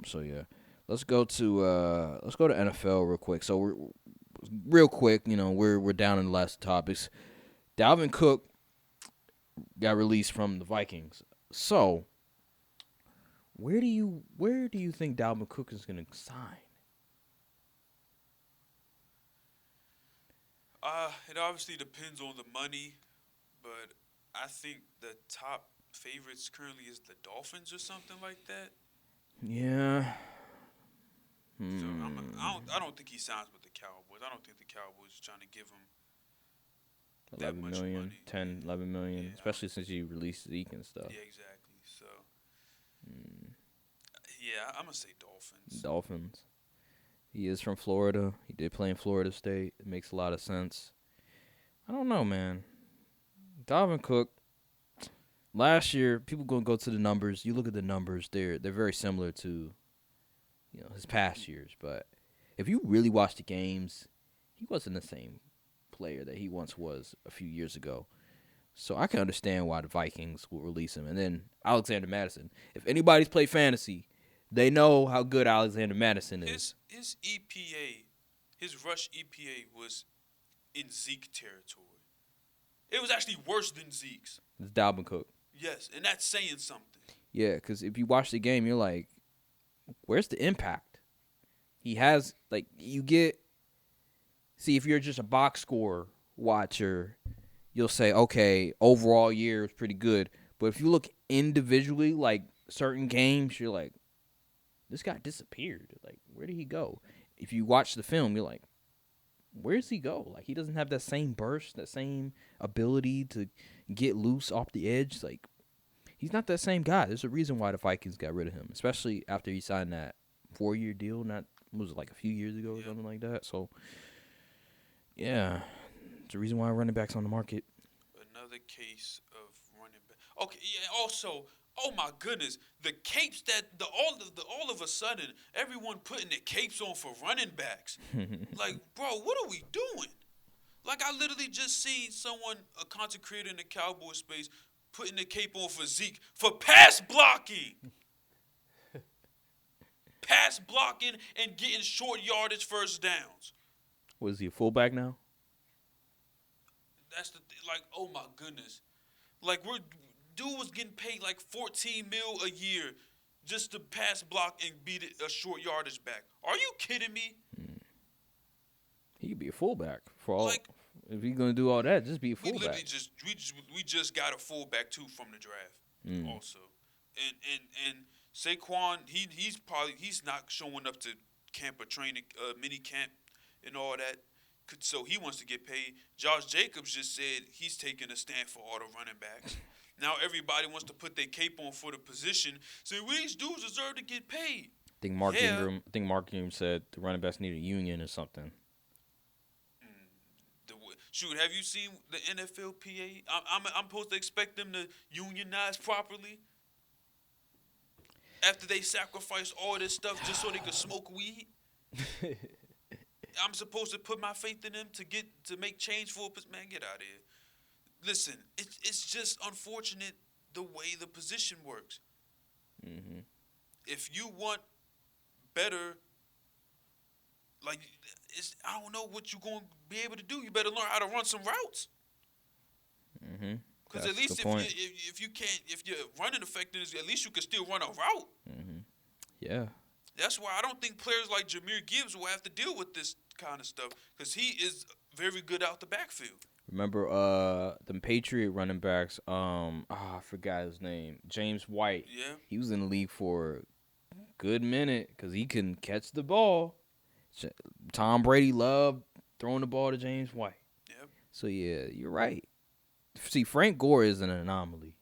So yeah, let's go to NFL real quick. So we're real quick. We're down in the last topics. Dalvin Cook got released from the Vikings. So where do you think Dalvin Cook is going to sign? It obviously depends on the money, but I think the top favorites currently is the Dolphins or something like that. Yeah. So Hmm. I don't think he signs with the Cowboys. I don't think the Cowboys are trying to give him that 11 much million, money. 10, 11 million, Yeah, especially since you released Zeke and stuff. yeah, exactly. So Mm. yeah, I'm gonna say Dolphins. Dolphins. He is from Florida. He did play in Florida State. It makes a lot of sense. I don't know, man. Dalvin Cook. Last year, people gonna go to the numbers. You look at the numbers; they're very similar to his past years. But if you really watch the games, he wasn't the same player that he once was a few years ago. So I can understand why the Vikings will release him. And then Alexander Madison. If anybody's played fantasy, they know how good Alexander Madison is. His EPA, his rush EPA was in Zeke territory. It was actually worse than Zeke's. It's Dalvin Cook. Yes, and that's saying something. Yeah, because if you watch the game, you're like, where's the impact? He has, you get. See, if you're just a box score watcher, you'll say, okay, overall year is pretty good. But if you look individually, like certain games, you're like, this guy disappeared. Like, where did he go? If you watch the film, you're like, where does he go? Like, he doesn't have that same burst, that same ability to get loose off the edge. Like, he's not that same guy. There's a reason why the Vikings got rid of him, especially after he signed that 4-year deal. Not was it like a few years ago or something like that. So, yeah, it's a reason why running backs on the market. Another case of running back. Okay, yeah. Also, oh my goodness, the capes that all of a sudden everyone putting their capes on for running backs. Like, bro, what are we doing? Like, I literally just seen someone, a content creator in the Cowboy space, putting the cape on for Zeke for pass blocking. Pass blocking and getting short yardage first downs. Was he a fullback now? That's like, oh my goodness. Like, dude was getting paid like 14 mil a year just to pass block and beat a short yardage back. Are you kidding me? He could be a fullback for all. Like, If he's gonna do all that, just be a we literally fullback. we just got a fullback too from the draft Mm. also. And Saquon, he's not showing up to camp or training mini camp and all that. So he wants to get paid. Josh Jacobs just said he's taking a stand for all the running backs. Now everybody wants to put their cape on for the position. So these dudes deserve to get paid. Yeah. I think Mark Ingram said the running backs need a union or something. Shoot, have you seen the NFLPA? I'm supposed to expect them to unionize properly after they sacrifice all this stuff just so they could smoke weed. I'm supposed to put my faith in them to make change for a man. Get out of here. Listen, it's just unfortunate the way the position works. Mm-hmm. If you want better, like, I don't know what you're going to be able to do. You better learn how to run some routes. Mm-hmm. Because at least if you're running effectiveness, at least you can still run a route. Mm-hmm. Yeah. That's why I don't think players like Jahmyr Gibbs will have to deal with this kind of stuff because he is very good out the backfield. Remember the Patriot running backs, I forgot his name. James White. Yeah. He was in the league for a good minute because he can catch the ball. Tom Brady loved throwing the ball to James White. Yep. So, yeah, you're right. See, Frank Gore is an anomaly.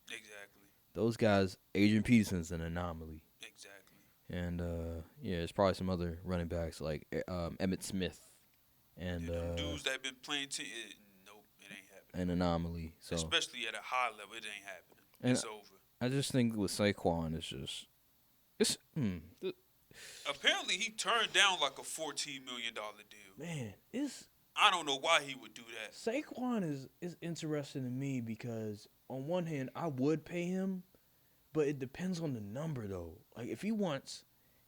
Exactly. Those guys, Adrian Peterson's an anomaly. Exactly. And, yeah, there's probably some other running backs like Emmitt Smith. And dudes that have been playing nope, it ain't happening. An anomaly. So especially at a high level, it ain't happening. And it's over. I just think with Saquon, it's apparently he turned down like a $14 million deal. Man, I don't know why he would do that. Saquon is interesting to me because on one hand I would pay him, but it depends on the number though. Like if he wants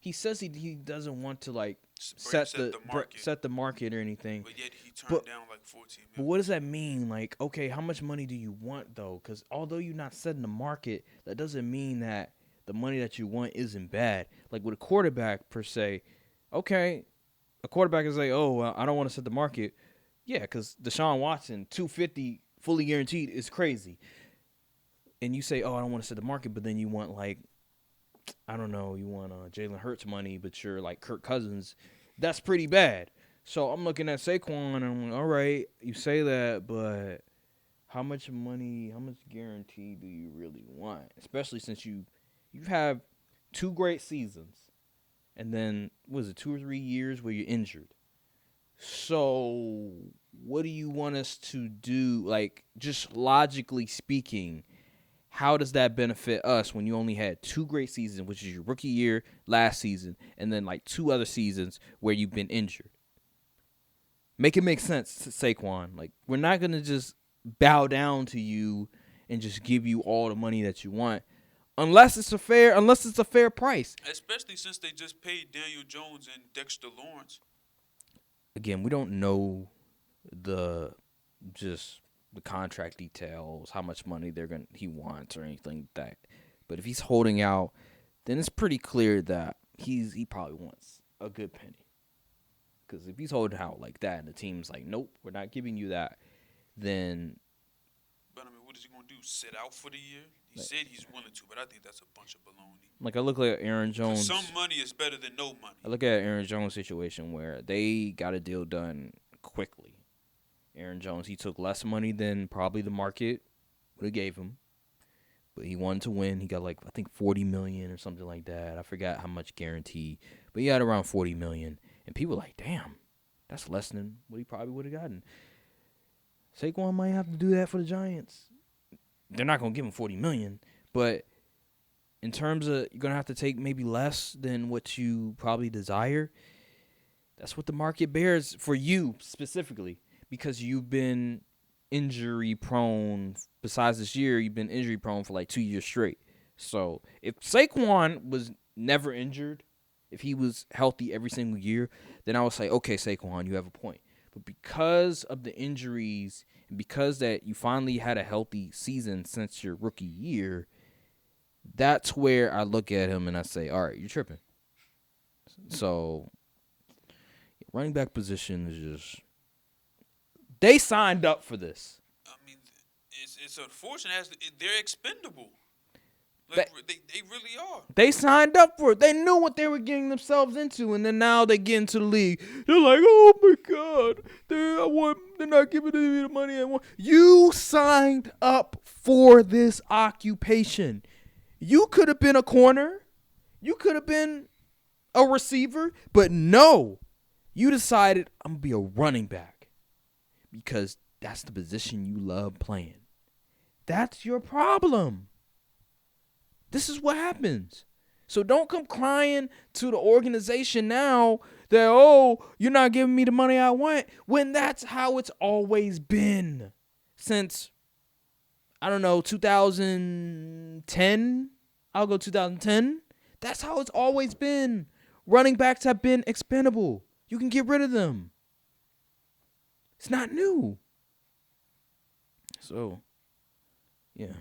he says he doesn't want to like Set the market. set the market or anything. But yet he turned down like 14 million. But what does that mean? Like, okay, how much money do you want though? Because although you're not setting the market, that doesn't mean that the money that you want isn't bad. Like with a quarterback per se, okay, a quarterback is like, oh, well, I don't want to set the market. Yeah, because Deshaun Watson, 250 fully guaranteed is crazy. And you say, oh, I don't want to set the market, but then you want like, I don't know, you want Jalen Hurts money, but you're like Kirk Cousins. That's pretty bad. So I'm looking at Saquon, and I'm like, all right, you say that, but how much money, how much guarantee do you really want? Especially since you have 2 great seasons, and then, was it 2 or 3 years where you're injured? So what do you want us to do? Like, just logically speaking, how does that benefit us when you only had 2 great seasons, which is your rookie year, last season, and then like 2 other seasons where you've been injured? Make it make sense, Saquon. Like, we're not going to just bow down to you and just give you all the money that you want unless it's a fair price. Especially since they just paid Daniel Jones and Dexter Lawrence. Again, we don't know the contract details, how much money he wants or anything like that. But if he's holding out, then it's pretty clear that he probably wants a good penny. Because if he's holding out like that and the team's like, nope, we're not giving you that, then. But I mean, what is he gonna do? Sit out for the year? He said he's willing to, but I think that's a bunch of baloney. Like, I look at Aaron Jones. Some money is better than no money. I look at Aaron Jones' situation where they got a deal done quickly. Aaron Jones, he took less money than probably the market would have gave him, but he wanted to win. He got like, I think, $40 million or something like that. I forgot how much guarantee, but he had around $40 million, and people were like, damn, that's less than what he probably would have gotten. Saquon might have to do that for the Giants. They're not going to give him $40 million, but in terms of you're going to have to take maybe less than what you probably desire, that's what the market bears for you specifically, because you've been injury prone. Besides this year, you've been injury prone for like 2 years straight. So if Saquon was never injured, if he was healthy every single year, then I would say, okay, Saquon, you have a point. But because of the injuries and because that you finally had a healthy season since your rookie year, that's where I look at him and I say, all right, you're tripping. So running back position is just, they signed up for this. I mean, it's unfortunate as they're expendable. Like, they really are. They signed up for it. They knew what they were getting themselves into, and then now they get into the league. They're like, oh my God, they're not giving me the money I want. You signed up for this occupation. You could have been a corner. You could have been a receiver, but no, you decided I'm gonna be a running back because that's the position you love playing. That's your problem. This is what happens. So don't come crying to the organization now that, oh, you're not giving me the money I want, when that's how it's always been since, I don't know, 2010. I'll go 2010. That's how it's always been. Running backs have been expendable. You can get rid of them. It's not new. So, yeah.